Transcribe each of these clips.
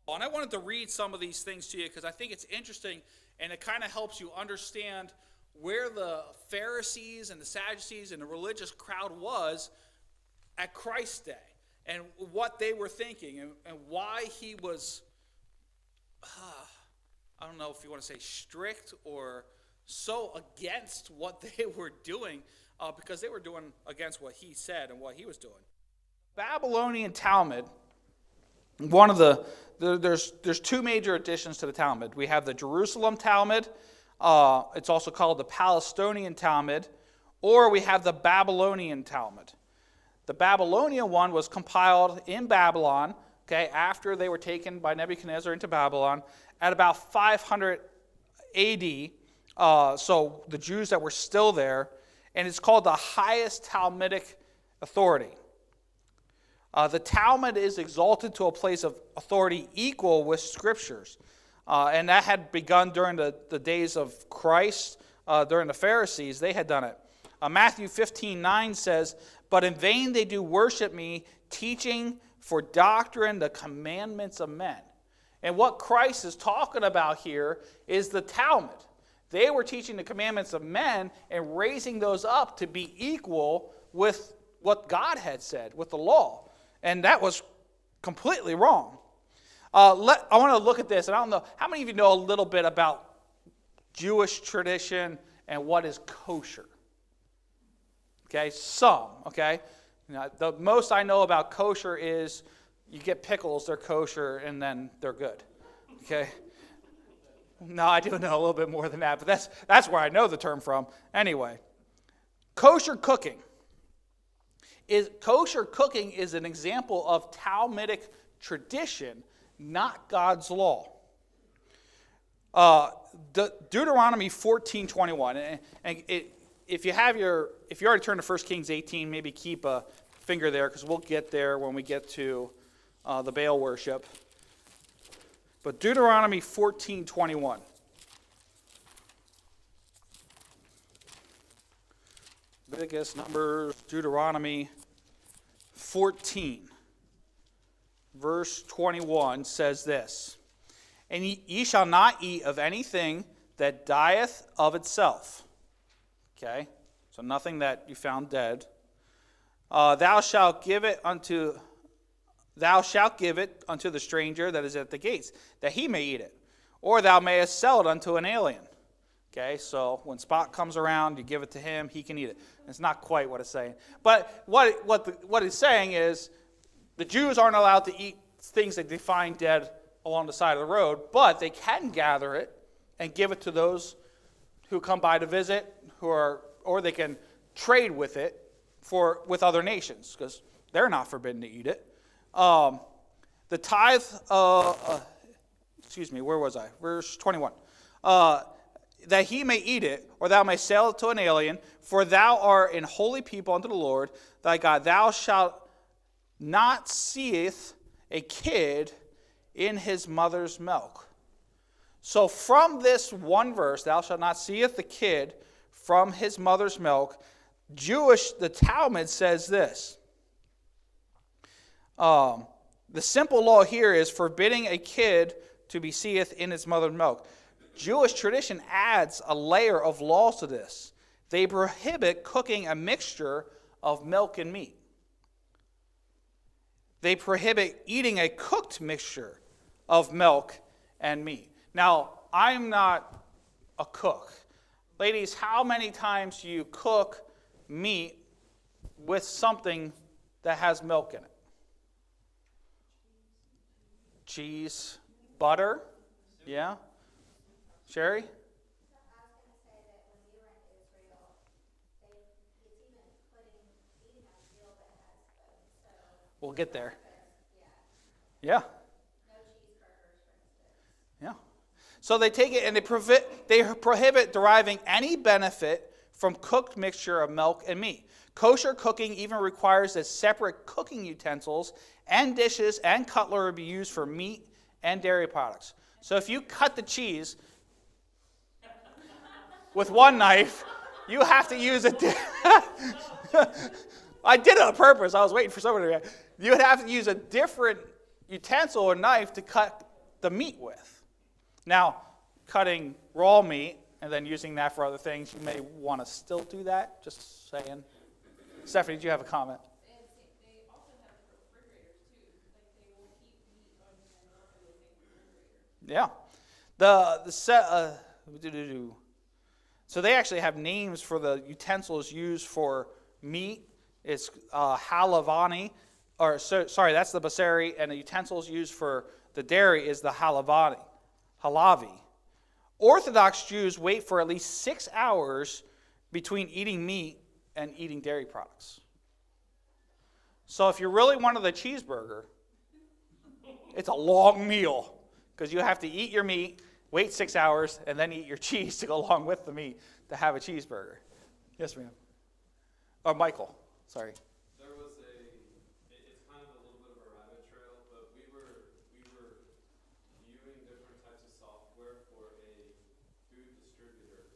And I wanted to read some of these things to you because I think it's interesting and it kind of helps you understand where the Pharisees and the Sadducees and the religious crowd was at Christ's day and what they were thinking and why he was, I don't know if you want to say strict or so against what they were doing because they were doing against what he said and what he was doing. Babylonian Talmud, one of there's two major additions to the Talmud. We have the Jerusalem Talmud. It's also called the Palestinian Talmud, or we have the Babylonian Talmud. The Babylonian one was compiled in Babylon, okay, after they were taken by Nebuchadnezzar into Babylon at about 500 AD. So the Jews that were still there, and it's called the highest Talmudic authority. The Talmud is exalted to a place of authority equal with scriptures. And that had begun during the days of Christ, during the Pharisees. They had done it. Matthew 15:9 says, "But in vain they do worship me, teaching for doctrine the commandments of men." And what Christ is talking about here is the Talmud. They were teaching the commandments of men and raising those up to be equal with what God had said, with the law. And that was completely wrong. I want to look at this, and I don't know, how many of you know a little bit about Jewish tradition and what is kosher? Okay, some, okay? The most I know about kosher is you get pickles, they're kosher, and then they're good, okay? No, I do know a little bit more than that, but that's where I know the term from. Anyway, kosher cooking is an example of Talmudic tradition, not God's law. Deuteronomy 14:21, and if you already turned to 1 Kings 18, maybe keep a finger there because we'll get there when we get to the Baal worship. But Deuteronomy 14:21. Leviticus, Numbers, Deuteronomy 14, verse 21 says this: "And ye shall not eat of anything that dieth of itself." Okay, so nothing that you found dead. Thou shalt give it unto the stranger that is at the gates, that he may eat it, or thou mayest sell it unto an alien. Okay, so when Spot comes around, you give it to him, he can eat it. It's not quite what it's saying. But what it's saying is the Jews aren't allowed to eat things that they find dead along the side of the road, but they can gather it and give it to those who come by to visit, or they can trade with it with other nations, because they're not forbidden to eat it. The tithe, where was I? Verse 21. That he may eat it, or thou may sell it to an alien, for thou art an holy people unto the Lord thy God. Thou shalt not seeth a kid in his mother's milk. So from this one verse, thou shalt not seeth the kid from his mother's milk, the Talmud says this. The simple law here is forbidding a kid to be seeth in his mother's milk. Jewish tradition adds a layer of laws to this. They prohibit cooking a mixture of milk and meat. They prohibit eating a cooked mixture of milk and meat. Now, I'm not a cook. Ladies, how many times do you cook meat with something that has milk in it? Cheese, butter, yeah? Sherry? We'll get there. Yeah. Yeah. So they take it and they prohibit deriving any benefit from cooked mixture of milk and meat. Kosher cooking even requires that separate cooking utensils and dishes and cutlery be used for meat and dairy products. So if you cut the cheese with one knife, you have to use I did it on purpose. I was waiting for someone to react. You would have to use a different utensil or knife to cut the meat with. Now, cutting raw meat and then using that for other things, you may want to still do that, just saying. Stephanie, did you have a comment? They also have refrigerators too. Like they will keep meat on hand longer than they refrigerator. Yeah. So they actually have names for the utensils used for meat. It's halavani, that's the basari, and the utensils used for the dairy is the halavi. Orthodox Jews wait for at least 6 hours between eating meat and eating dairy products. So if you really wanted the cheeseburger, it's a long meal because you have to eat your meat, wait 6 hours, and then eat your cheese to go along with the meat to have a cheeseburger. Yes, ma'am. Or Michael, sorry. It's kind of a little bit of a rabbit trail, but we were viewing different types of software for a food distributor,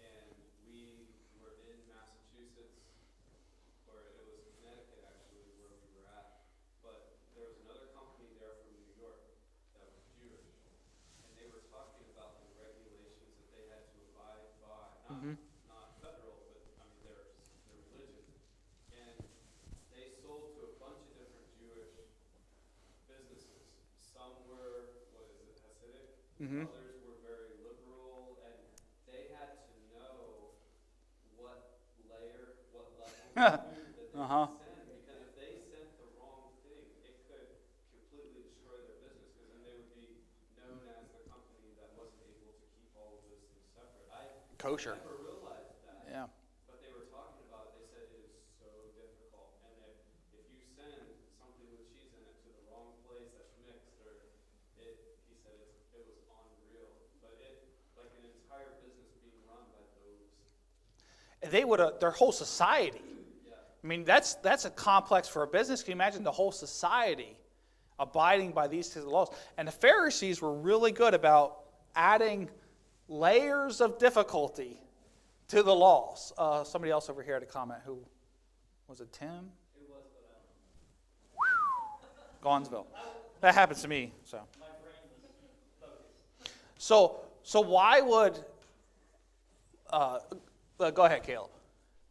and we were in Massachusetts, or it was Connecticut actually, where we were at, but there was another company there from New York that was Jewish, and they were talking about the regulations that they had to abide by, not federal, but I mean their religion, and they sold to a bunch of different Jewish businesses. Some were, Hasidic, others were very liberal, and they had to know what level of food that they could send, because if they sent the wrong thing, it could completely destroy their business, because then they would be known as the company that wasn't able to keep all of those things separate. Kosher. Never realized that. Yeah. But they were talking about it. They said it is so difficult, and if you send something with cheese in it to the wrong place that's mixed, he said it was unreal. But like an entire business being run by those. They would their whole society. Yeah. I mean, that's a complex for a business. Can you imagine the whole society abiding by these two laws? And the Pharisees were really good about adding layers of difficulty to the laws. Somebody else over here had a comment. Who was it? Tim? It was Gonsville. That happens to me. So. my brain was focused. So why would? Go ahead, Caleb.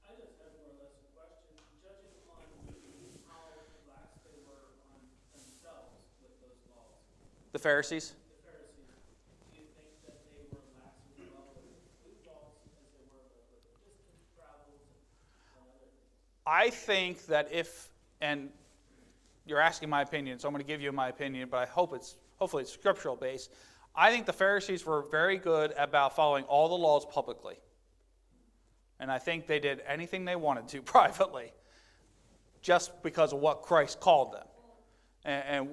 I just have more or less a question. Judging on how lax they were on themselves with those laws, The Pharisees. the Pharisees, do you think that they were lax as well with food laws as they were with distance travels and other things? I think that and you're asking my opinion, so I'm going to give you my opinion, but hopefully it's scriptural based. I think the Pharisees were very good about following all the laws publicly. And I think they did anything they wanted to privately, just because of what Christ called them. And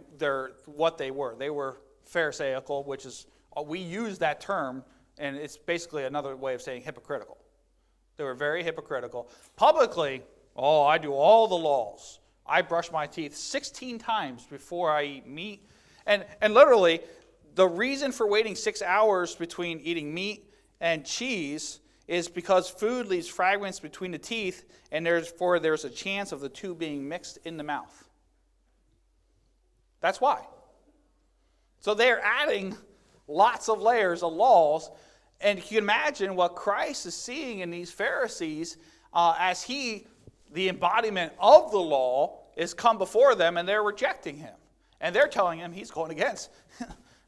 what they were. They were Pharisaical, which is, we use that term, and it's basically another way of saying hypocritical. They were very hypocritical. Publicly, I do all the laws. I brush my teeth 16 times before I eat meat. And literally, the reason for waiting 6 hours between eating meat and cheese is because food leaves fragments between the teeth, and there's a chance of the two being mixed in the mouth. That's why. So they're adding lots of layers of laws, and you can imagine what Christ is seeing in these Pharisees as the embodiment of the law, is come before them, and they're rejecting him. And they're telling him he's going against.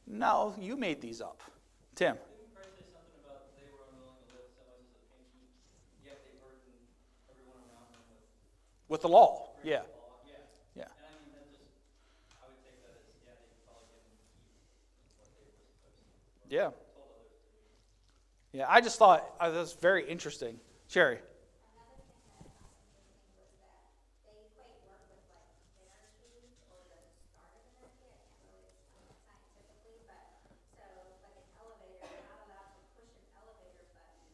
No, you made these up. Tim. Didn't Christ say something about they were unwilling to lift so much as a pinky, yet they burdened everyone around them With the law, yeah. the law? Yeah. Yeah. And I mean, I would take that as, they probably didn't keep what they were supposed to. Yeah. Told others to do. Yeah, I just thought that was very interesting. Sherry. Another thing that I was thinking was that they equate work with like inner cheese or the start of energy. I can't really explain it scientifically, but so like an elevator, you're not allowed to push an elevator button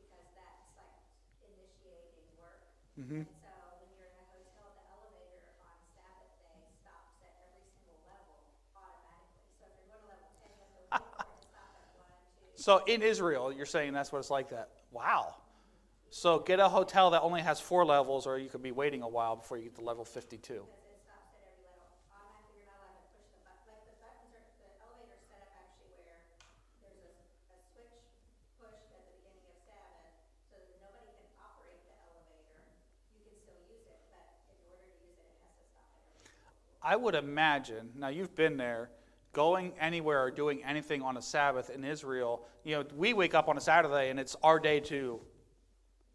because that's like initiating work. And so when you're in a hotel, the elevator on Sabbath day stops at every single level automatically. So if you're going to level 10, you have to wait for it to stop at 1, 2. So in Israel, you're saying that's what it's like that. Wow. So get a hotel that only has 4 levels, or you could be waiting a while before you get to level 52. Because it stops at every level. Automatically, you're not allowed to push the button. Like the buttons are, the elevator I would imagine, now you've been there, going anywhere or doing anything on a Sabbath in Israel, we wake up on a Saturday and it's our day to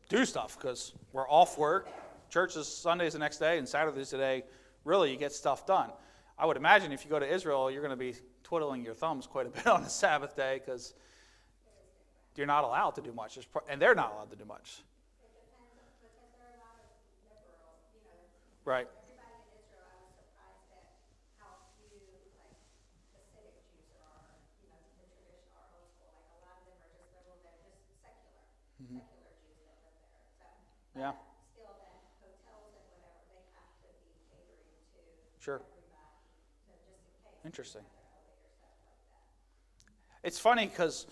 do stuff because we're off work. Church is Sundays the next day and Saturdays today. Really, you get stuff done. I would imagine if you go to Israel, you're going to be twiddling your thumbs quite a bit on a Sabbath day because you're not allowed to do much, and they're not allowed to do much. It depends, because there are a lot of liberals, Right. everybody in Israel, I was surprised at how few, like, Hasidic Jews there are, the traditional or old school, like, a lot of them are just liberal, they're just secular Jews that live there, so. Yeah. Still, then, hotels and whatever, they have to be catering to Sure. everybody, so just in case. Interesting. Other elevator stuff like that. It's funny because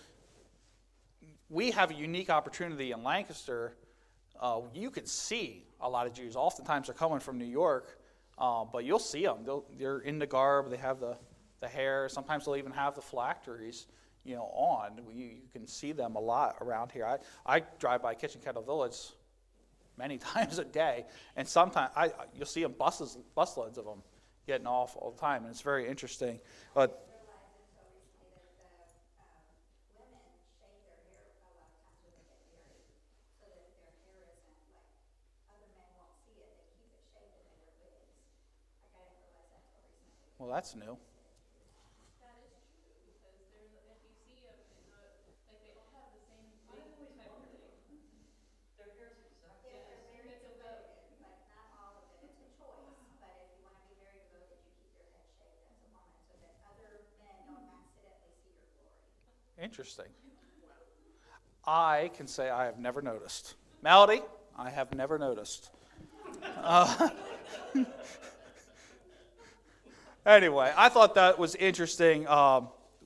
we have a unique opportunity in Lancaster. You can see a lot of Jews. Oftentimes they're coming from New York, but you'll see them. They're in the garb. They have the hair. Sometimes they'll even have the phylacteries, on. You can see them a lot around here. I drive by Kitchen Kettle Village many times a day, and sometimes you'll see them busloads of them getting off all the time, and it's very interesting. But Realized until recently that the women shave their hair a lot of times when they get married, so that their hair isn't like, other men won't see it, they keep it shaved in their wigs. Like, I didn't realize that until recently. well, that's new. That is true, because there's, if you see like they all have the same big type of thing. Their hair's exactly. If they're very It's a devoted, like, not all of it, it's a choice, but if you wanna be very devoted, you keep your head shaved as a woman, so that other men don't accidentally see your glory. Interesting. I can say I have never noticed. Melody, I have never noticed. Anyway, I thought that was interesting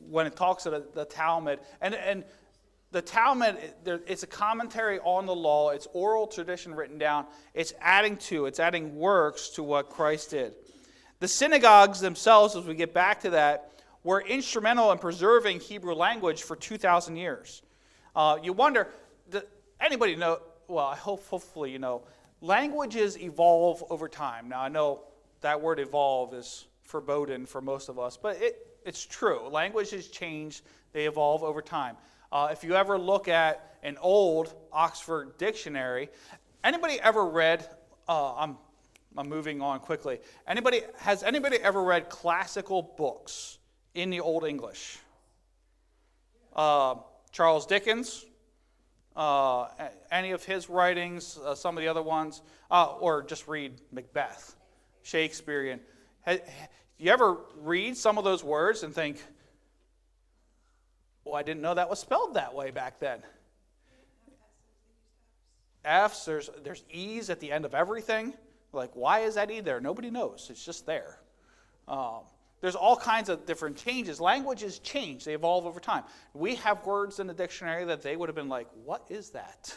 when it talks about the Talmud. And the Talmud, it's a commentary on the law. It's oral tradition written down. It's adding works to what Christ did. The synagogues themselves, as we get back to that, were instrumental in preserving Hebrew language for 2,000 years. You wonder, anybody know, well, hopefully you know, languages evolve over time. Now, I know that word evolve is foreboding for most of us, but it's true. Languages change, they evolve over time. If you ever look at an old Oxford dictionary, anybody ever read, I'm moving on quickly, has anybody ever read classical books in the Old English? Charles Dickens, any of his writings, some of the other ones, or just read Macbeth, Shakespearean. You ever read some of those words and think, well, I didn't know that was spelled that way back then. F's, there's E's at the end of everything. Like, why is that E there? Nobody knows. It's just there. There's all kinds of different changes. Languages change. They evolve over time. We have words in the dictionary that they would have been like, what is that?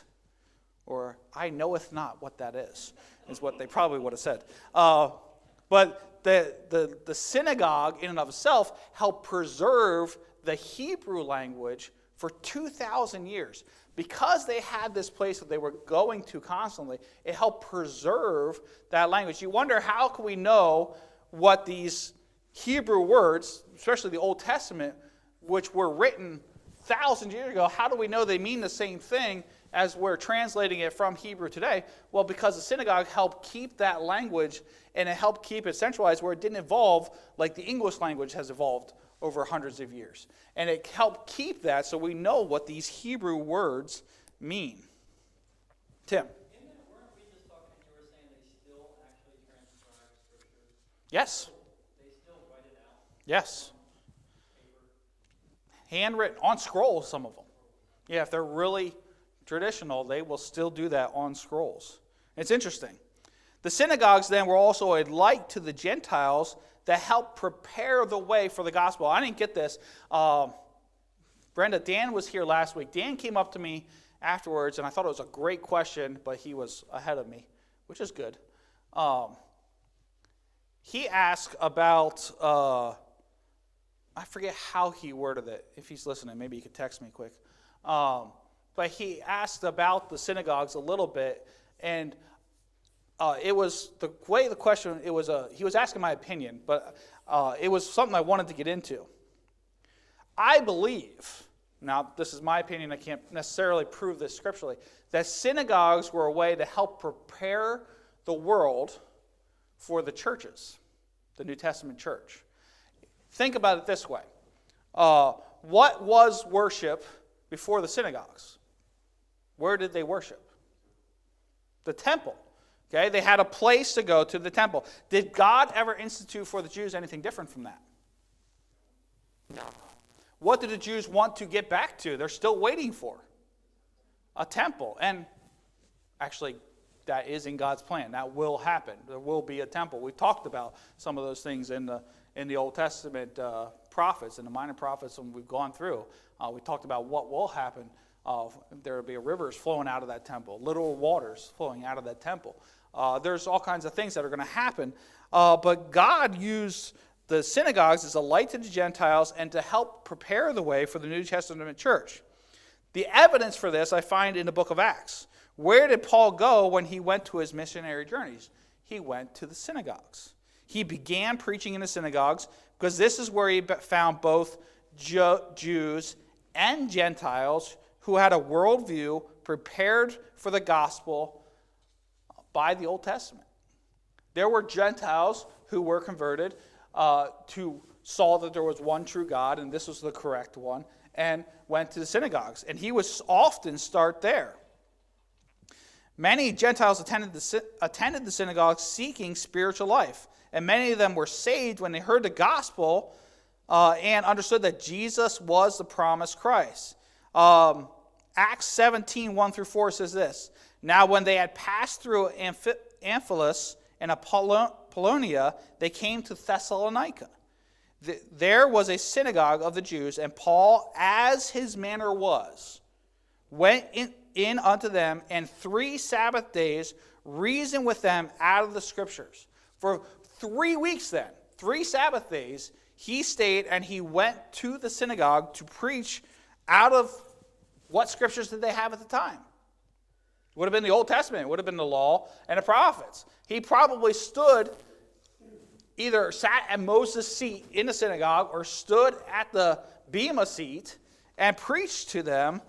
Or, I knoweth not what that is what they probably would have said. But the synagogue in and of itself helped preserve the Hebrew language for 2,000 years. Because they had this place that they were going to constantly, it helped preserve that language. You wonder, how can we know what these Hebrew words, especially the Old Testament, which were written thousands of years ago, how do we know they mean the same thing as we're translating it from Hebrew today? Well, because the synagogue helped keep that language, and it helped keep it centralized where it didn't evolve like the English language has evolved over hundreds of years. And it helped keep that so we know what these Hebrew words mean. Tim? Weren't we just talking, you were saying they still actually transcribe Scripture? Yes. They still write it out? Yes. Paper? Handwritten, on scrolls, some of them. Yeah, if they're really traditional, they will still do that on scrolls. It's interesting. The synagogues then were also a light to the Gentiles that helped prepare the way for the gospel. I didn't get this. Brenda, Dan was here last week. Dan came up to me afterwards, and I thought it was a great question, but he was ahead of me, which is good. He asked about, I forget how he worded it. If he's listening, maybe he could text me quick. But he asked about the synagogues a little bit, and it was the way the question, it was he was asking my opinion, but it was something I wanted to get into. I believe, now this is my opinion, I can't necessarily prove this scripturally, that synagogues were a way to help prepare the world for the churches, the New Testament church. Think about it this way. What was worship before the synagogues? Where did they worship? The temple. Okay, they had a place to go to, the temple. Did God ever institute for the Jews anything different from that? No. What did the Jews want to get back to? They're still waiting for a temple. And actually, that is in God's plan. That will happen. There will be a temple. We've talked about some of those things in the Old Testament prophets and the minor prophets when we've gone through. We talked about what will happen. There will be rivers flowing out of that temple, literal waters flowing out of that temple. There's all kinds of things that are going to happen. But God used the synagogues as a light to the Gentiles and to help prepare the way for the New Testament church. The evidence for this I find in the book of Acts. Where did Paul go when he went to his missionary journeys? He went to the synagogues. He began preaching in the synagogues because this is where he found both Jews and Gentiles who had a worldview prepared for the gospel by the Old Testament. There were Gentiles who were converted saw that there was one true God, and this was the correct one, and went to the synagogues. And he would often start there. Many Gentiles attended the synagogue seeking spiritual life, and many of them were saved when they heard the gospel and understood that Jesus was the promised Christ. Acts 17, 1-4 says this, Now when they had passed through Amphipolis and Apollonia, they came to Thessalonica. There was a synagogue of the Jews, and Paul, as his manner was, went in unto them, and 3 Sabbath days reasoned with them out of the Scriptures. For 3 weeks then, 3 Sabbath days, he stayed and he went to the synagogue to preach out of what Scriptures did they have at the time? It would have been the Old Testament. It would have been the law and the prophets. He probably either sat at Moses' seat in the synagogue or stood at the bema seat and preached to them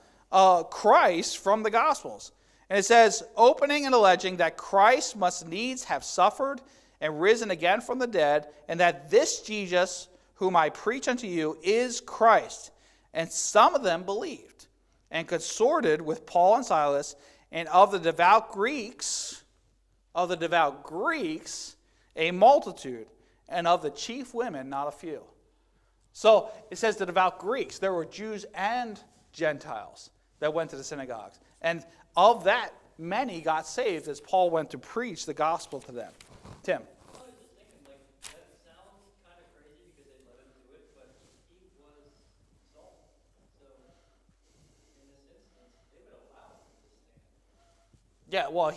Christ from the Gospels. And it says, opening and alleging that Christ must needs have suffered and risen again from the dead, and that this Jesus, whom I preach unto you, is Christ. And some of them believed, and consorted with Paul and Silas, and of the devout Greeks, a multitude, and of the chief women, not a few. So it says the devout Greeks. There were Jews and Gentiles that went to the synagogues. And of that, many got saved as Paul went to preach the gospel to them. Tim. I was just thinking, that sounds kind of crazy because they let him do it, but he was Saul. So, in this instance, they would allow him to stand. Yeah, well,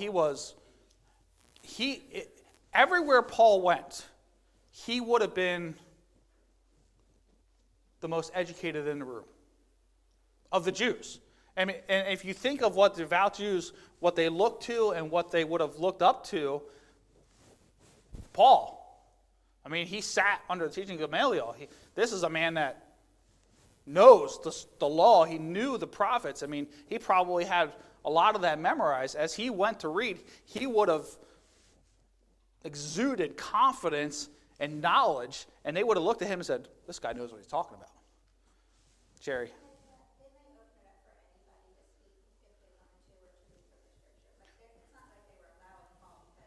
everywhere Paul went, he would have been the most educated in the room of the Jews. I mean, and if you think of what devout Jews, what they looked to and what they would have looked up to, Paul. I mean, he sat under the teaching of Gamaliel. This is a man that knows the law. He knew the prophets. I mean, he probably had a lot of that memorized. As he went to read, he would have exuded confidence and knowledge, and they would have looked at him and said, this guy knows what he's talking about. Jerry. They might open it up for anybody to speak if they wanted to or to read from the Scripture, but it's not like they were allowing Paul because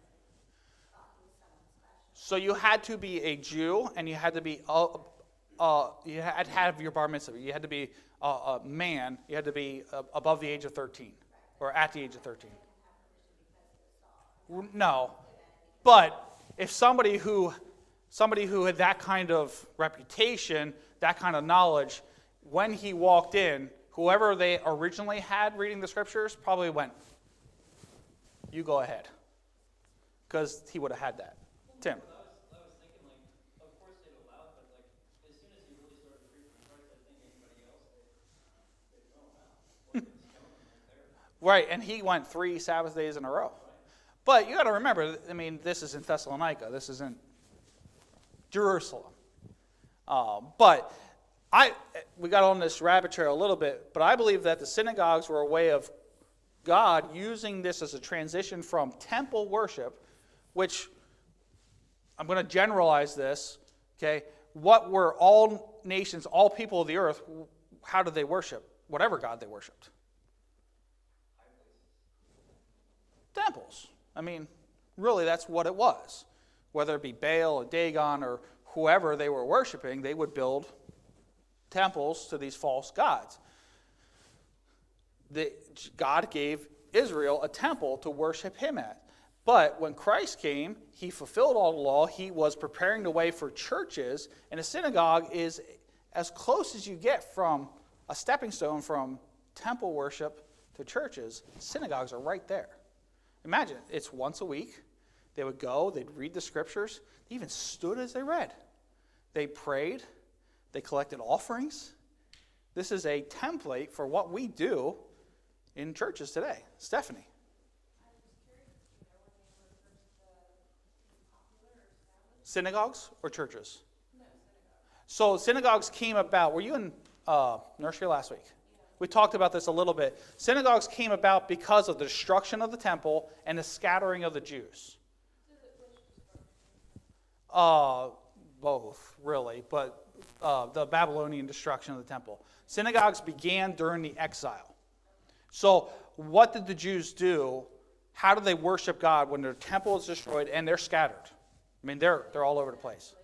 they thought he was someone special. So you had to be a Jew, and you had to be you had to have your bar mitzvah. You had to be a man. You had to be above the age of 13, or at the age of 13. No, but if somebody who had that kind of reputation, that kind of knowledge, when he walked in, whoever they originally had reading the Scriptures probably went, "You go ahead," because he would have had that. Tim. I was thinking, of course they'd allow it, but as soon as he really started to preach from Christ, I think anybody else, they'd throw him out. What is going on there? Right, and he went 3 Sabbath days in a row. But you got to remember, I mean, this is in Thessalonica. This isn't Jerusalem. But we got on this rabbit trail a little bit, but I believe that the synagogues were a way of God using this as a transition from temple worship, which I'm going to generalize this, okay? What were all nations, all people of the earth, how did they worship? Whatever God they worshipped. Temples. I mean, really, that's what it was. Whether it be Baal or Dagon or whoever they were worshiping, they would build temples to these false gods. God gave Israel a temple to worship him at. But when Christ came, he fulfilled all the law. He was preparing the way for churches, and a synagogue is as close as you get from a stepping stone from temple worship to churches. Synagogues are right there. Imagine, it's once a week. They would go, they'd read the scriptures. They even stood as they read. They prayed. They collected offerings. This is a template for what we do in churches today. Stephanie. Synagogues or churches? No, synagogues. So synagogues came about. Were you in nursery last week? We talked about this a little bit. Synagogues came about because of the destruction of the temple and the scattering of the Jews. Both, really, but the Babylonian destruction of the temple. Synagogues began during the exile. So what did the Jews do? How did they worship God when their temple is destroyed and they're scattered? I mean, they're all over the place.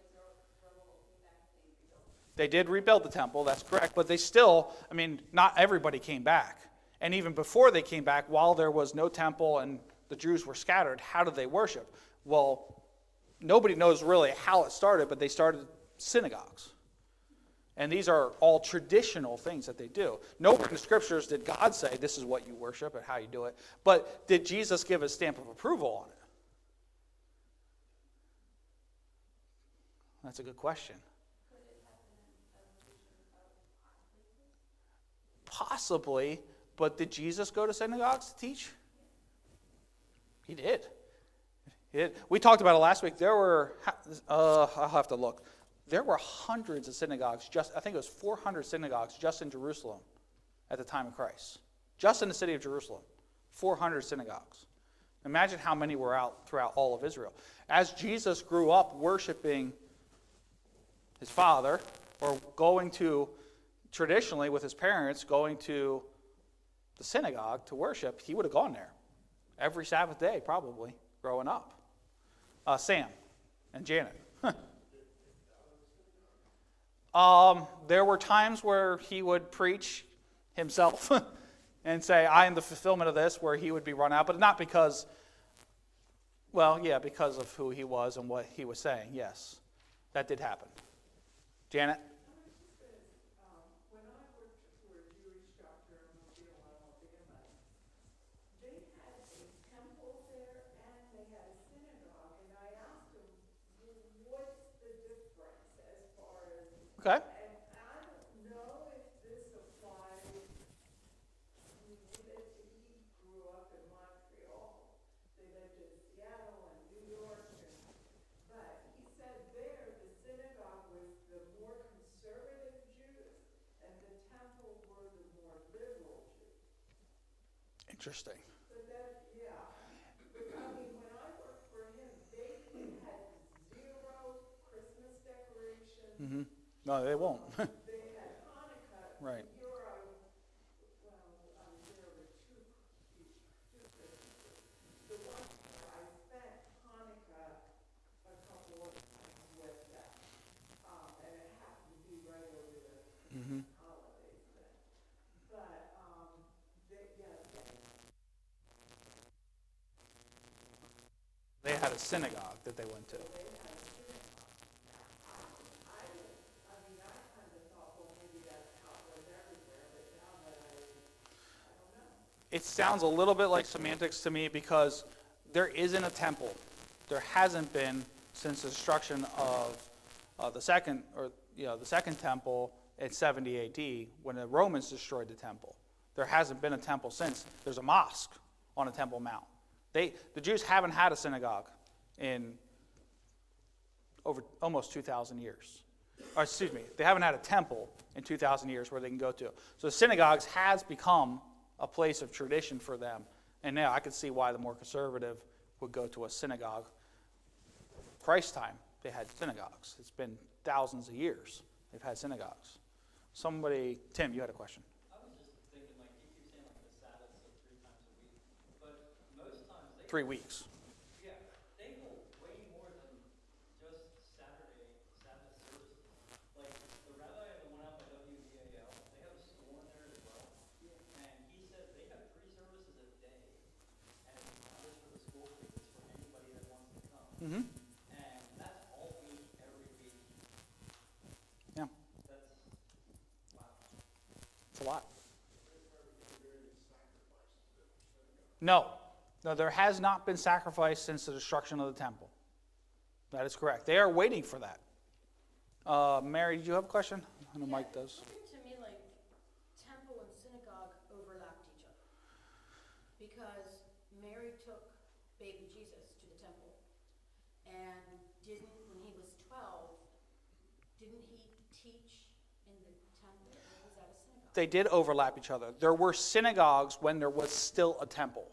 They did rebuild the temple, that's correct, but they still, I mean, not everybody came back. And even before they came back, while there was no temple and the Jews were scattered, how did they worship? Well, nobody knows really how it started, but they started synagogues. And these are all traditional things that they do. Nowhere in the scriptures did God say this is what you worship and how you do it. But did Jesus give a stamp of approval on it? That's a good question. Possibly, but did Jesus go to synagogues to teach? He did. He did. We talked about it last week. There were, I'll have to look. There were hundreds of synagogues, I think it was 400 synagogues just in Jerusalem at the time of Christ. Just in the city of Jerusalem, 400 synagogues. Imagine how many were out throughout all of Israel. As Jesus grew up worshiping his Father, or going to, traditionally with his parents, going to the synagogue to worship, he would have gone there every Sabbath day, probably, growing up. Sam and Janet. There were times where he would preach himself and say, I am the fulfillment of this, where he would be run out, but not because, well, yeah, because of who he was and what he was saying, yes. That did happen. Janet? When I worked for a Jewish doctor in Mobile, Alabama, they had a temple there and they had a synagogue, and I asked them, what's the difference as far as... Okay. And I don't know if this applies, he grew up in Montreal, they lived in Seattle and New York, but he said there the synagogue was the more conservative Jews and the temple were the more liberal Jews. Interesting. But that, yeah. But I mean, when I worked for him, they had zero Christmas decorations. Mm-hmm. No, they won't. They had Hanukkah. Right. Here I, well, I was there with two Christmases. The one where I spent Hanukkah a couple of times with them. And it happened to be right over the Mm-hmm. holidays then. But, They had a synagogue that they went to. It sounds a little bit like semantics to me because there isn't a temple. There hasn't been since the destruction of the second temple in 70 AD when the Romans destroyed the temple. There hasn't been a temple since. There's a mosque on a Temple Mount. The Jews haven't had a synagogue in over almost 2,000 years. Or excuse me, they haven't had a temple in 2,000 years where they can go to. So the synagogues has become a place of tradition for them. And now I can see why the more conservative would go to a synagogue. Christ's time, they had synagogues. It's been thousands of years they've had synagogues. Tim, you had a question. I was just thinking, like, you keep saying, like, the Sabbath, so 3 times a week, but most times 3 weeks. yeah, they hold way more than just Saturday Sabbath services. Like, the rabbi that went out by WVAL, they have a store in there as well, and he said they have 3 services a day, and it's not just for the school kids, it's for anybody that wants to come. Mm-hmm. And that's all week, every week. Yeah, That's, wow. it's a lot. No, there has not been sacrifice since the destruction of the temple. That is correct. They are waiting for that. Mary, did you have a question? I know Mike does. It seemed to me like temple and synagogue overlapped each other. Because Mary took baby Jesus to the temple. And when he was 12, didn't he teach in the temple, or was that a synagogue? They did overlap each other. There were synagogues when there was still a temple.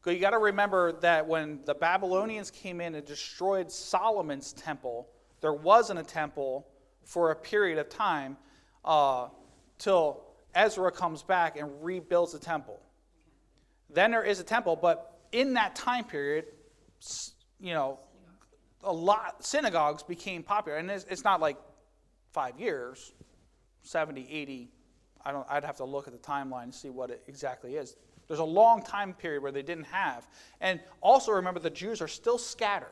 You got to remember that when the Babylonians came in and destroyed Solomon's temple, there wasn't a temple for a period of time till Ezra comes back and rebuilds the temple. Then there is a temple, but in that time period, synagogues became popular. And it's not like 5 years, 70, 80. I'd have to look at the timeline and see what it exactly is. There's a long time period where they didn't have. And also remember, the Jews are still scattered.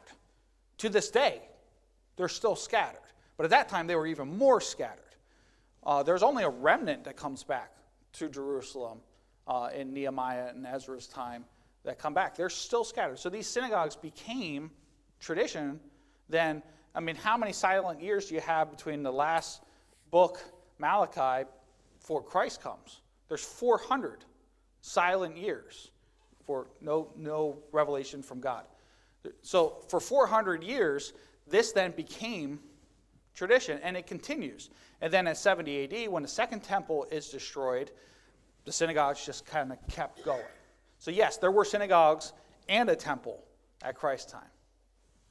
To this day, they're still scattered. But at that time, they were even more scattered. There's only a remnant that comes back to Jerusalem in Nehemiah and Ezra's time that come back. They're still scattered. So these synagogues became tradition. Then, how many silent years do you have between the last book, Malachi, before Christ comes? There's 400 silent years for no revelation from God. So for 400 years, this then became tradition, and it continues. And then in 70 AD, when the second temple is destroyed, the synagogues just kind of kept going. So yes, there were synagogues and a temple at Christ's time.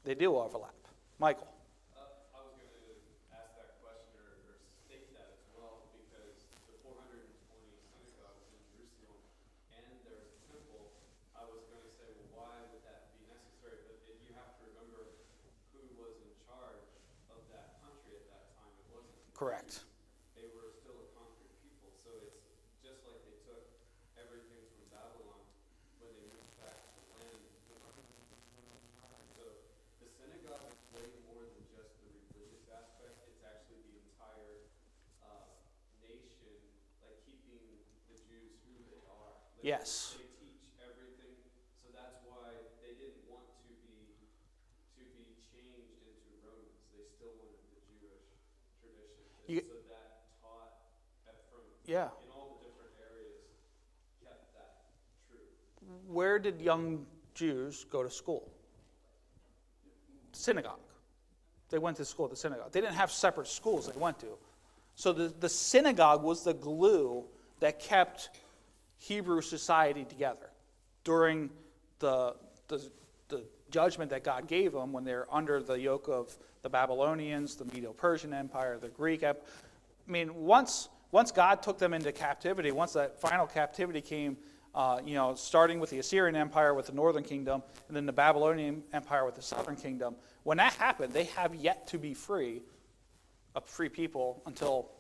They do overlap. Michael. I was going to ask that question or state that as well, because the 420 synagogues in Jerusalem and there's a temple, I was going to say, well, why would that be necessary? But if you have to remember who was in charge of that country at that time, it wasn't the Correct. Jews. They were still a conquered people, so it's just like they took everything from Babylon when they moved back to the land. So the synagogue is way more than just the religious aspect. It's actually the entire nation, like keeping the Jews who they are. Like, Yes. They teach everything, so that's why they didn't want to be changed into Romans. They still wanted the Jewish tradition. So that taught in all the different areas kept that true. Where did young Jews go to school? Synagogue. They went to school at the synagogue. They didn't have separate schools they went to. So the synagogue was the glue that kept Hebrew society together during the judgment that God gave them when they're under the yoke of the Babylonians, the Medo-Persian Empire, the Greek Empire. Once God took them into captivity, once that final captivity came, starting with the Assyrian Empire with the northern kingdom, and then the Babylonian Empire with the southern kingdom, when that happened, they have yet to be free, a free people, until,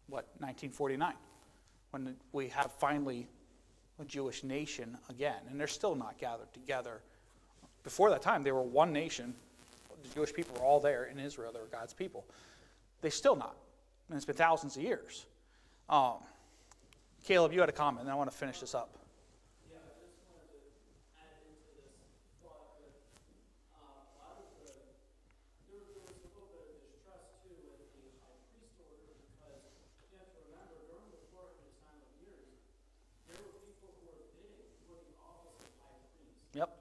1949, when we have finally a Jewish nation again. And they're still not gathered together. Before that time, they were one nation. The Jewish people were all there in Israel. They were God's people. They're still not. And it's been thousands of years. Caleb, you had a comment, and I want to finish this up. Yeah, I just wanted to add into this thought that a lot of there was a little bit of distrust too with the high priest order, because you have to remember during the 400 silent years, there were people who were bidding for the office of high priest. Yep.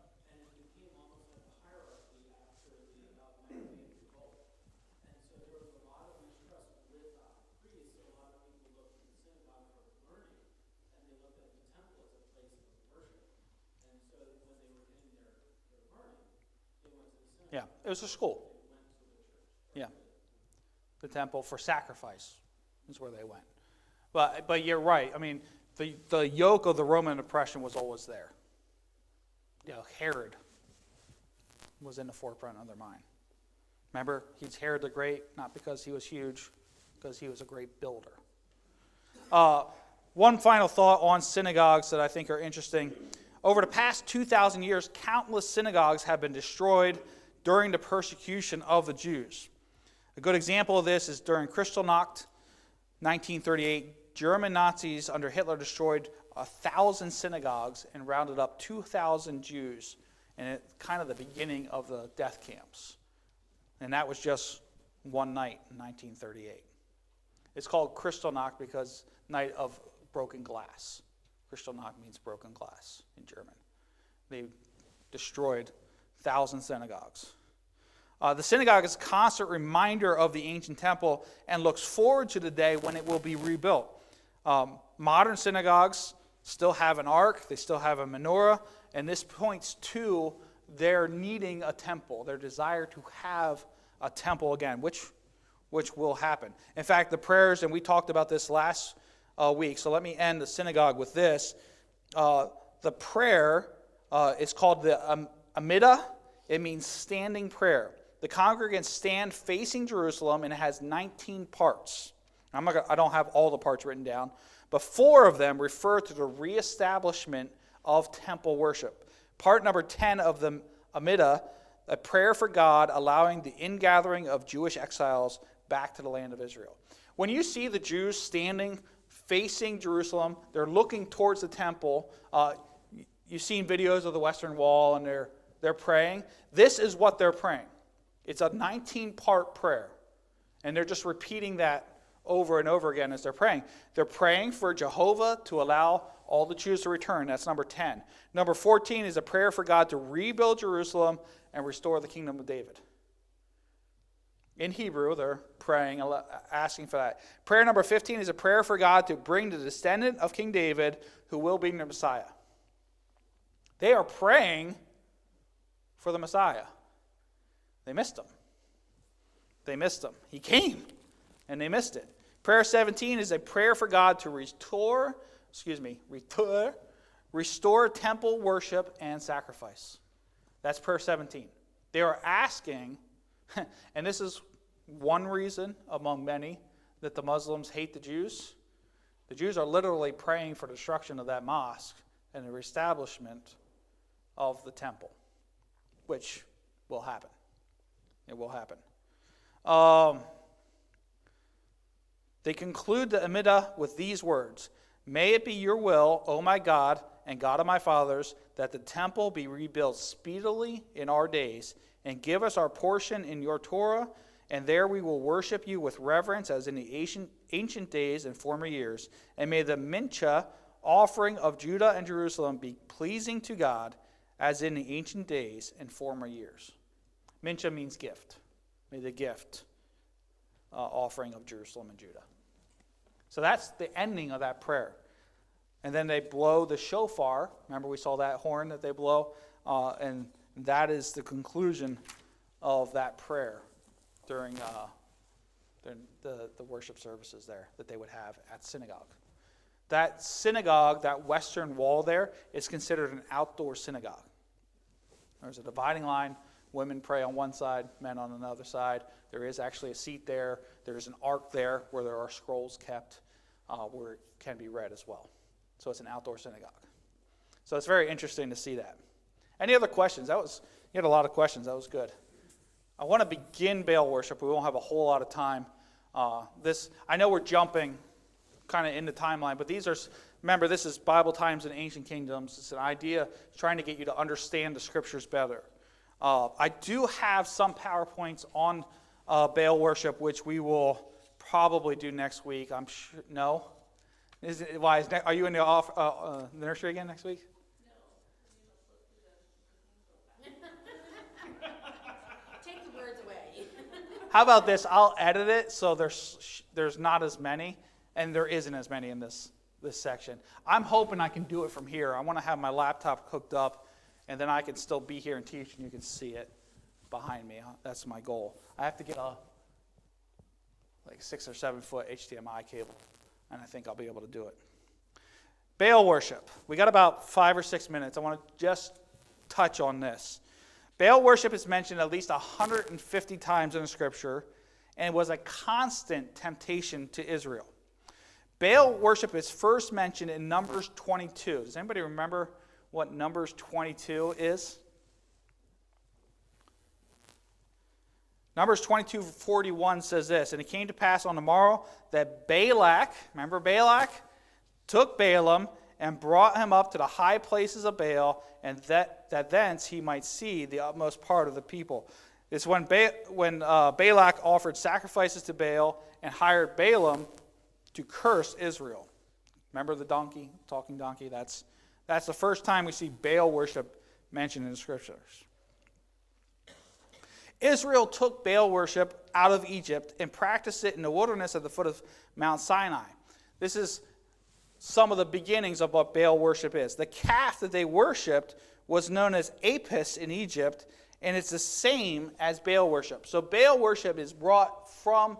was a school. Yeah. The temple for sacrifice is where they went. But you're right. I mean, the yoke of the Roman oppression was always there. Herod was in the forefront of their mind. Remember, he's Herod the Great, not because he was huge, because he was a great builder. One final thought on synagogues that I think are interesting. Over the past 2,000 years, countless synagogues have been destroyed during the persecution of the Jews. A good example of this is during Kristallnacht, 1938. German Nazis under Hitler destroyed 1,000 synagogues and rounded up 2,000 Jews, and it's kind of the beginning of the death camps. And that was just one night in 1938. It's called Kristallnacht because night of broken glass. Kristallnacht means broken glass in German. They destroyed 1,000 synagogues. The synagogue is a constant reminder of the ancient temple and looks forward to the day when it will be rebuilt. Modern synagogues still have an ark, they still have a menorah, and this points to their needing a temple, their desire to have a temple again, which will happen. In fact, the prayers, and we talked about this last week, so let me end the synagogue with this. The prayer is called the Amidah. It means standing prayer. The congregants stand facing Jerusalem, and it has 19 parts. I don't have all the parts written down, but 4 of them refer to the reestablishment of temple worship. Part number 10 of the Amidah, a prayer for God allowing the ingathering of Jewish exiles back to the land of Israel. When you see the Jews standing facing Jerusalem, they're looking towards the temple. You've seen videos of the Western Wall, and they're praying. This is what they're praying. It's a 19-part prayer, and they're just repeating that over and over again as they're praying. They're praying for Jehovah to allow all the Jews to return. That's number 10. Number 14 is a prayer for God to rebuild Jerusalem and restore the kingdom of David. In Hebrew, they're praying, asking for that. Prayer number 15 is a prayer for God to bring the descendant of King David, who will be the Messiah. They are praying for the Messiah. They missed him. They missed him. He came, and they missed it. Prayer 17 is a prayer for God to restore temple worship and sacrifice. That's prayer 17. They are asking, and this is one reason among many that the Muslims hate the Jews. The Jews are literally praying for the destruction of that mosque and the reestablishment of the temple, which will happen. It will happen. They conclude the Amidah with these words: "May it be your will, O my God and God of my fathers, that the temple be rebuilt speedily in our days, and give us our portion in your Torah, and there we will worship you with reverence as in the ancient days and former years. And may the mincha offering of Judah and Jerusalem be pleasing to God as in the ancient days and former years." Mincha means gift. May the gift offering of Jerusalem and Judah. So that's the ending of that prayer. And then they blow the shofar. Remember, we saw that horn that they blow? And that is the conclusion of that prayer during the worship services there that they would have at synagogue. That synagogue, that western wall there, is considered an outdoor synagogue. There's a dividing line. Women pray on one side, men on another side. There is actually a seat there. There's an ark there where there are scrolls kept where it can be read as well. So it's an outdoor synagogue. So it's very interesting to see that. Any other questions? You had a lot of questions. That was good. I want to begin Baal worship. We won't have a whole lot of time. I know we're jumping kind of in the timeline, but remember, this is Bible Times and Ancient Kingdoms. It's an idea trying to get you to understand the scriptures better. I do have some PowerPoints on Baal worship, which we will probably do next week. I'm sure. No? Are you in the nursery again next week? Take the words away. How about this? I'll edit it so there's not as many, and there isn't as many in this section. I'm hoping I can do it from here. I want to have my laptop hooked up, and then I can still be here and teach, and you can see it. behind me. That's my goal. I have to get a 6 or 7 foot HDMI cable, and I think I'll be able to do it. Baal worship. We got about 5 or 6 minutes. I want to just touch on this. Baal worship is mentioned at least 150 times in the Scripture, and was a constant temptation to Israel. Baal worship is first mentioned in Numbers 22. Does anybody remember what Numbers 22 is? Numbers 22:41 says this, and it came to pass on the morrow that Balak, remember Balak, took Balaam and brought him up to the high places of Baal, and that thence he might see the utmost part of the people. It's when Balak offered sacrifices to Baal and hired Balaam to curse Israel. Remember the donkey, talking donkey? That's the first time we see Baal worship mentioned in the Scriptures. Israel took Baal worship out of Egypt and practiced it in the wilderness at the foot of Mount Sinai. This is some of the beginnings of what Baal worship is. The calf that they worshipped was known as Apis in Egypt, and it's the same as Baal worship. So Baal worship is brought from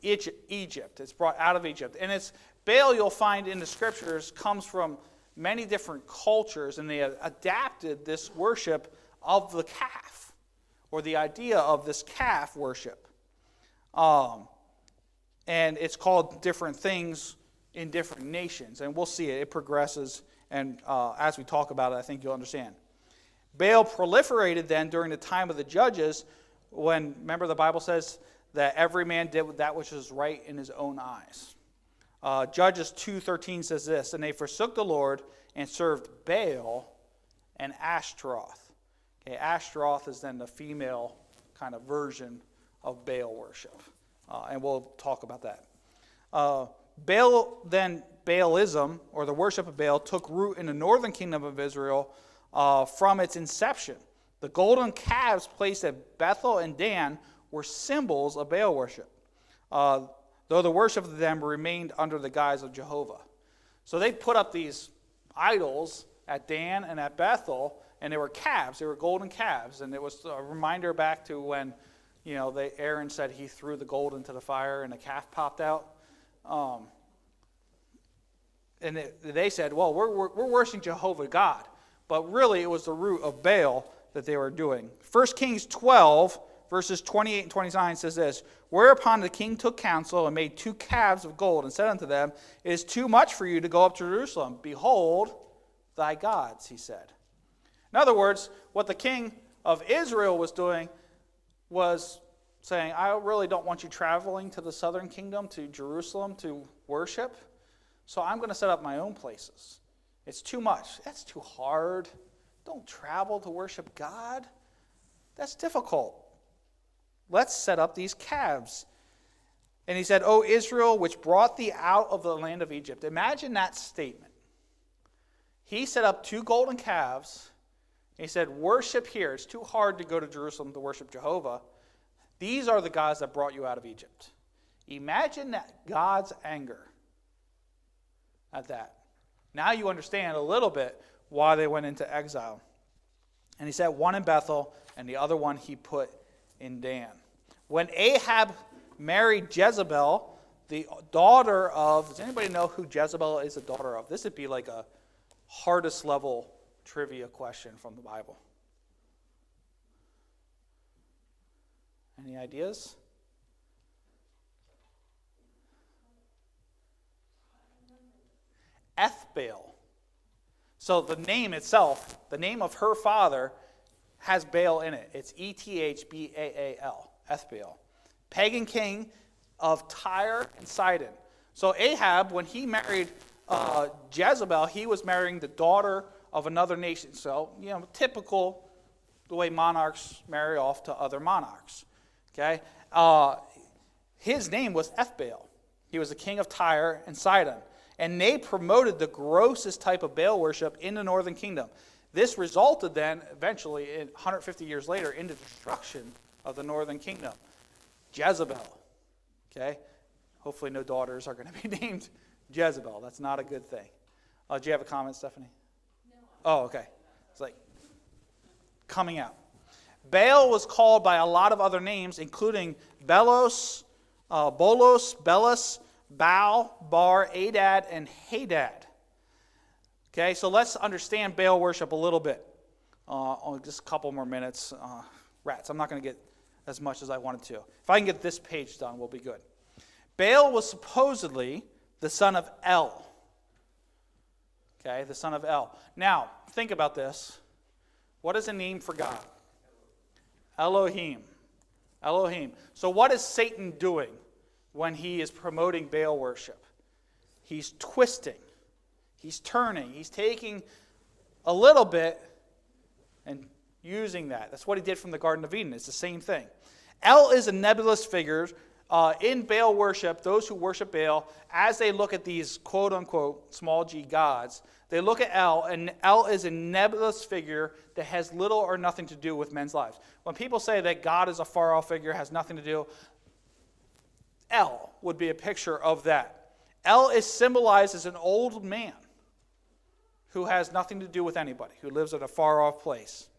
Egypt. It's brought out of Egypt. And it's Baal, you'll find in the Scriptures, comes from many different cultures, and they adapted this worship of the calf, or the idea of this calf worship. And it's called different things in different nations. And we'll see it. It progresses. And as we talk about it, I think you'll understand. Baal proliferated then during the time of the judges when, remember the Bible says that every man did that which was right in his own eyes. Judges 2:13 says this, and they forsook the Lord and served Baal and Ashtaroth. Okay, Ashtaroth is then the female kind of version of Baal worship. And we'll talk about that. Baalism, or the worship of Baal, took root in the northern kingdom of Israel from its inception. The golden calves placed at Bethel and Dan were symbols of Baal worship, though the worship of them remained under the guise of Jehovah. So they put up these idols at Dan and at Bethel, and they were calves. They were golden calves, and it was a reminder back to when, Aaron said he threw the gold into the fire and the calf popped out. And they said, well, we're worshiping Jehovah God. But really, it was the root of Baal that they were doing. 1 Kings 12, verses 28 and 29 says this, whereupon the king took counsel and made 2 calves of gold and said unto them, it is too much for you to go up to Jerusalem. Behold, thy gods, he said. In other words, what the king of Israel was doing was saying, I really don't want you traveling to the southern kingdom, to Jerusalem, to worship. So I'm going to set up my own places. It's too much. That's too hard. Don't travel to worship God. That's difficult. Let's set up these calves. And he said, O Israel, which brought thee out of the land of Egypt. Imagine that statement. He set up 2 golden calves. He said, worship here. It's too hard to go to Jerusalem to worship Jehovah. These are the gods that brought you out of Egypt. Imagine that God's anger at that. Now you understand a little bit why they went into exile. And he said one in Bethel and the other one he put in Dan. When Ahab married Jezebel, the daughter of, does anybody know who Jezebel is the daughter of? This would be like a hardest level trivia question from the Bible. Any ideas? Ethbaal. So the name itself, the name of her father, has Baal in it. It's Ethbaal, Ethbaal. Pagan king of Tyre and Sidon. So Ahab, when he married Jezebel, he was marrying the daughter of another nation. So, typical the way monarchs marry off to other monarchs. Okay? His name was Ethbaal. He was the king of Tyre and Sidon. And they promoted the grossest type of Baal worship in the northern kingdom. This resulted then, eventually, 150 years later, in the destruction of the northern kingdom. Jezebel. Okay? Hopefully no daughters are going to be named Jezebel. That's not a good thing. Do you have a comment, Stephanie? No. Oh, okay. It's like coming out. Baal was called by a lot of other names, including Belos, Bolos, Belus, Baal, Bar, Adad, and Hadad. Okay, so let's understand Baal worship a little bit. Just a couple more minutes. Rats, I'm not going to get as much as I wanted to. If I can get this page done, we'll be good. Baal was supposedly the son of El. Okay, the son of El. Now, think about this. What is a name for God? Elohim. Elohim. So what is Satan doing when he is promoting Baal worship? He's twisting. He's turning. He's taking a little bit and using that. That's what he did from the Garden of Eden. It's the same thing. El is a nebulous figure. In Baal worship, those who worship Baal, as they look at these quote-unquote small g gods, they look at El, and El is a nebulous figure that has little or nothing to do with men's lives. When people say that God is a far-off figure, has nothing to do, El would be a picture of that. El is symbolized as an old man who has nothing to do with anybody, who lives at a far-off place.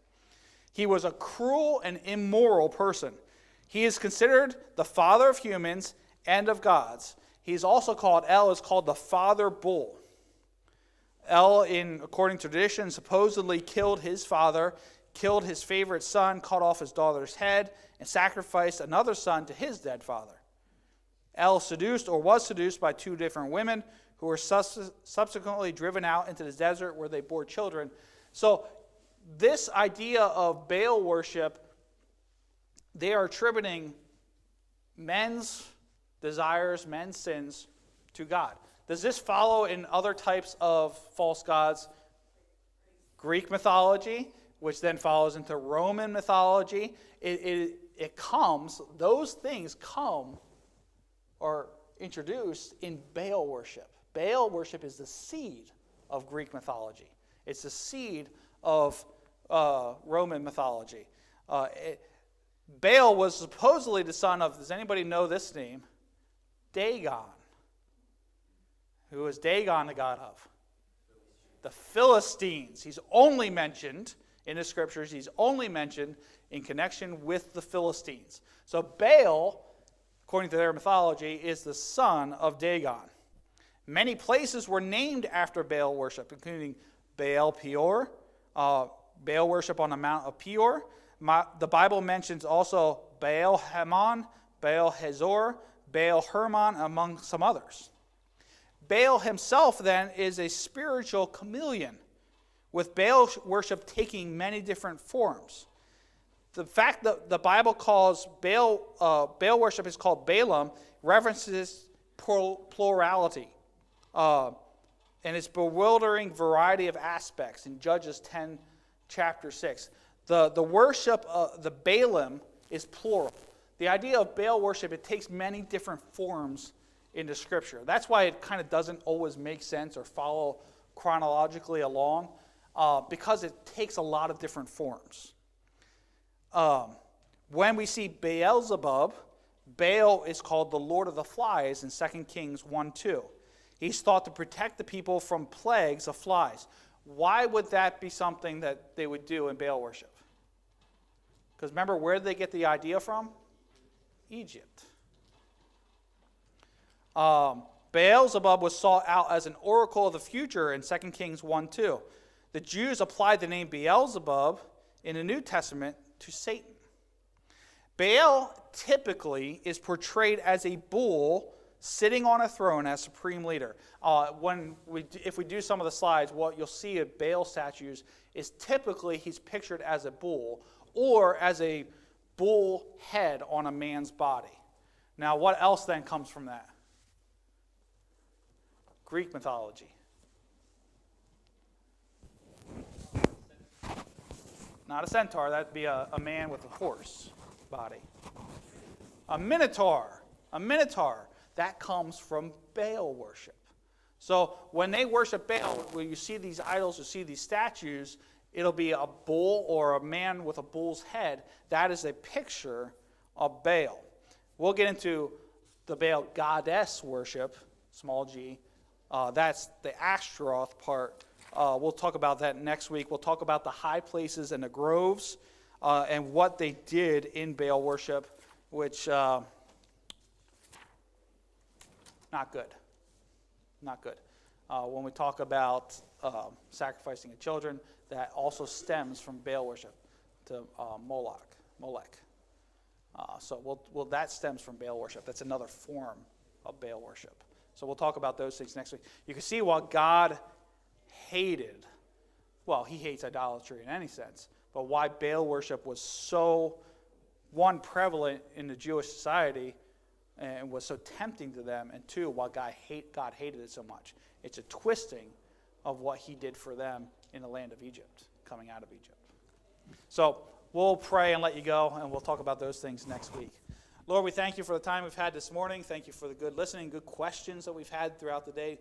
He was a cruel and immoral person. He is considered the father of humans and of gods. He's also called, El is called the father bull. El, according to tradition, supposedly killed his father, killed his favorite son, cut off his daughter's head, and sacrificed another son to his dead father. El seduced or was seduced by two different women who were subsequently driven out into the desert where they bore children. So this idea of Baal worship, they are attributing men's desires, men's sins to God. Does this follow in other types of false gods? Greek mythology, which then follows into Roman mythology. Those things come or introduced in Baal worship. Baal worship is the seed of Greek mythology. It's the seed of Roman mythology. Baal was supposedly the son of, does anybody know this name? Dagon. Who is Dagon the god of? The Philistines. He's only mentioned in the scriptures, he's only mentioned in connection with the Philistines. So Baal, according to their mythology, is the son of Dagon. Many places were named after Baal worship, including Baal Peor, Baal worship on the Mount of Peor. The Bible mentions also Baal Hamon, Baal Hazor, Baal Hermon, among some others. Baal himself, then, is a spiritual chameleon, with Baal worship taking many different forms. The fact that the Bible calls Baal worship is called Balaam references plurality and its bewildering variety of aspects in Judges 10, chapter 6. The worship of the Balaam is plural. The idea of Baal worship, it takes many different forms in the Scripture. That's why it kind of doesn't always make sense or follow chronologically along, because it takes a lot of different forms. When we see Beelzebub, Baal is called the Lord of the Flies in 2 Kings 1:2. He's thought to protect the people from plagues of flies. Why would that be something that they would do in Baal worship? Because remember, where did they get the idea from? Egypt. Beelzebub was sought out as an oracle of the future in 2 Kings 1:2. The Jews applied the name Beelzebub in the New Testament to Satan. Baal typically is portrayed as a bull sitting on a throne as supreme leader. If we do some of the slides, what you'll see of Baal statues is typically he's pictured as a bull or as a bull head on a man's body. Now, what else then comes from that? Greek mythology. Not a centaur, that'd be a man with a horse body. A minotaur. That comes from Baal worship. So when they worship Baal, when you see these idols, you see these statues, it'll be a bull or a man with a bull's head. That is a picture of Baal. We'll get into the Baal goddess worship, small g. That's the Ashtaroth part. We'll talk about that next week. We'll talk about the high places and the groves. and what they did in Baal worship, which not good. Not good. When we talk about sacrificing of children, that also stems from Baal worship to Molech. So that stems from Baal worship. That's another form of Baal worship. So we'll talk about those things next week. You can see what God hated. Well, he hates idolatry in any sense, but why Baal worship was so, one, prevalent in the Jewish society and was so tempting to them, and two, why God hated it so much. It's a twisting of what he did for them in the land of Egypt, coming out of Egypt. So we'll pray and let you go, and we'll talk about those things next week. Lord, we thank you for the time we've had this morning. Thank you for the good listening, good questions that we've had throughout the day.